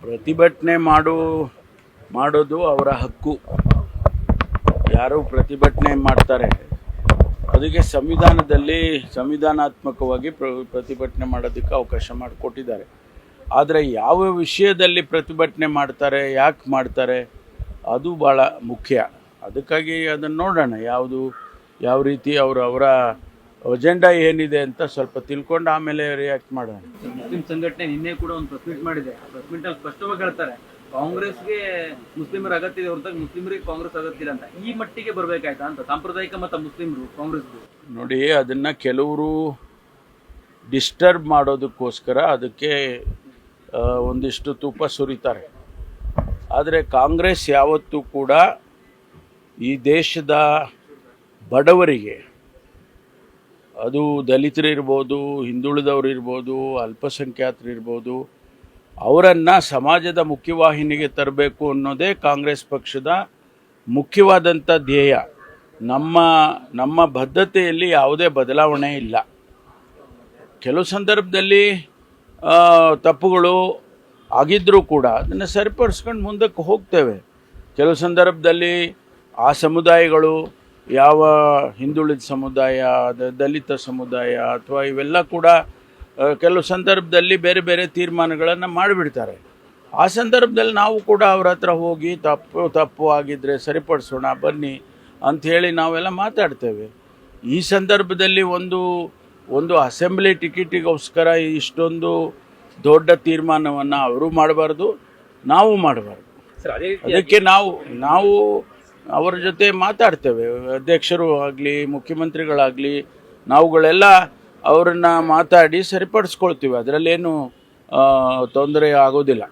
ಪ್ರತಿಭಟನೆ ಮಾಡೋದು ಅವರ ಹಕ್ಕು. ಯಾರು ಪ್ರತಿಭಟನೆ ಮಾಡ್ತಾರೆ ಅದಕ್ಕೆ ಸಂವಿಧಾನಾತ್ಮಕವಾಗಿ ಪ್ರತಿಭಟನೆ ಮಾಡೋದಕ್ಕೆ ಅವಕಾಶ ಮಾಡಿಕೊಟ್ಟಿದ್ದಾರೆ. ಆದರೆ ಯಾವ ವಿಷಯದಲ್ಲಿ ಪ್ರತಿಭಟನೆ ಮಾಡ್ತಾರೆ, ಯಾಕೆ ಮಾಡ್ತಾರೆ, ಅದು ಭಾಳ ಮುಖ್ಯ. ಅದಕ್ಕಾಗಿ ಅದನ್ನು ನೋಡೋಣ, ಯಾವ ರೀತಿ ಅವರ ಅಜೆಂಡಾ ಏನಿದೆ ಅಂತ ಸ್ವಲ್ಪ ತಿಳ್ಕೊಂಡು ಆಮೇಲೆ ರಿಯಾಕ್ಟ್ ಮಾಡೋಣ. ಮುಸ್ಲಿಂ ಸಂಘಟನೆ ನಿನ್ನೆ ಕೂಡ ಒಂದು ಪ್ರೆಸ್ ಮೀಟ್ ಮಾಡಿದೆ. ಪ್ರೆಸ್ ಮೀಟ್ ಅಲ್ಲಿ ಸ್ಪಷ್ಟವಾಗಿ ಹೇಳ್ತಾರೆ, ಕಾಂಗ್ರೆಸ್ಗೆ ಮುಸ್ಲಿಮರ ಅಗತ್ಯ ಇದೆ ಹೊರತಾಗಿ ಮುಸ್ಲಿಮರಿಗೆ ಕಾಂಗ್ರೆಸ್ ಅಗತ್ಯ ಇಲ್ಲ ಅಂತ. ಈ ಮಟ್ಟಿಗೆ ಬರಬೇಕಾಯ್ತಾ ಅಂತ ಸಾಂಪ್ರದಾಯಿಕ ಮತ್ತು ಮುಸ್ಲಿಮರು ಕಾಂಗ್ರೆಸ್ಗೆ? ನೋಡಿ, ಅದನ್ನು ಕೆಲವರು ಡಿಸ್ಟರ್ಬ್ ಮಾಡೋದಕ್ಕೋಸ್ಕರ ಅದಕ್ಕೆ ಒಂದಿಷ್ಟು ತುಪ್ಪ ಸುರಿತಾರೆ. ಆದರೆ ಕಾಂಗ್ರೆಸ್ ಯಾವತ್ತೂ ಕೂಡ ಈ ದೇಶದ ಬಡವರಿಗೆ, ಅದು ದಲಿತರಿರ್ಬೋದು, ಹಿಂದುಳಿದವರು ಇರ್ಬೋದು, ಅಲ್ಪಸಂಖ್ಯಾತರಿರ್ಬೋದು, ಅವರನ್ನು ಸಮಾಜದ ಮುಖ್ಯವಾಹಿನಿಗೆ ತರಬೇಕು ಅನ್ನೋದೇ ಕಾಂಗ್ರೆಸ್ ಪಕ್ಷದ ಮುಖ್ಯವಾದಂಥ ಧ್ಯೇಯ. ನಮ್ಮ ಬದ್ಧತೆಯಲ್ಲಿ ಯಾವುದೇ ಬದಲಾವಣೆ ಇಲ್ಲ. ಕೆಲವು ಸಂದರ್ಭದಲ್ಲಿ ತಪ್ಪುಗಳು ಆಗಿದ್ದರೂ ಕೂಡ ಅದನ್ನು ಸರಿಪಡಿಸ್ಕೊಂಡು ಮುಂದಕ್ಕೆ ಹೋಗ್ತೇವೆ. ಕೆಲವು ಸಂದರ್ಭದಲ್ಲಿ ಆ ಸಮುದಾಯಗಳು, ಯಾವ ಹಿಂದುಳಿದ ಸಮುದಾಯ, ದಲಿತ ಸಮುದಾಯ ಅಥವಾ ಇವೆಲ್ಲ ಕೂಡ ಕೆಲವು ಸಂದರ್ಭದಲ್ಲಿ ಬೇರೆ ಬೇರೆ ತೀರ್ಮಾನಗಳನ್ನು ಮಾಡಿಬಿಡ್ತಾರೆ. ಆ ಸಂದರ್ಭದಲ್ಲಿ ನಾವು ಕೂಡ ಅವ್ರ ಹತ್ರ ಹೋಗಿ ತಪ್ಪು ಆಗಿದ್ದರೆ ಸರಿಪಡಿಸೋಣ ಬನ್ನಿ ಅಂಥೇಳಿ ನಾವೆಲ್ಲ ಮಾತಾಡ್ತೇವೆ. ಈ ಸಂದರ್ಭದಲ್ಲಿ ಒಂದು ಅಸೆಂಬ್ಲಿ ಟಿಕೆಟಿಗೋಸ್ಕರ ಇಷ್ಟೊಂದು ದೊಡ್ಡ ತೀರ್ಮಾನವನ್ನು ಅವರು ಮಾಡಬಾರ್ದು, ನಾವು ಮಾಡಬಾರ್ದು. ಅದಕ್ಕೆ ನಾವು ಅವರ ಜೊತೆ ಮಾತಾಡ್ತೇವೆ. ಅಧ್ಯಕ್ಷರು ಆಗಲಿ, ಮುಖ್ಯಮಂತ್ರಿಗಳಾಗಲಿ, ನಾವುಗಳೆಲ್ಲ ಅವರನ್ನು ಮಾತಾಡಿ ಸರಿಪಡಿಸ್ಕೊಳ್ತೀವಿ. ಅದರಲ್ಲೇನು ತೊಂದರೆ ಆಗೋದಿಲ್ಲ.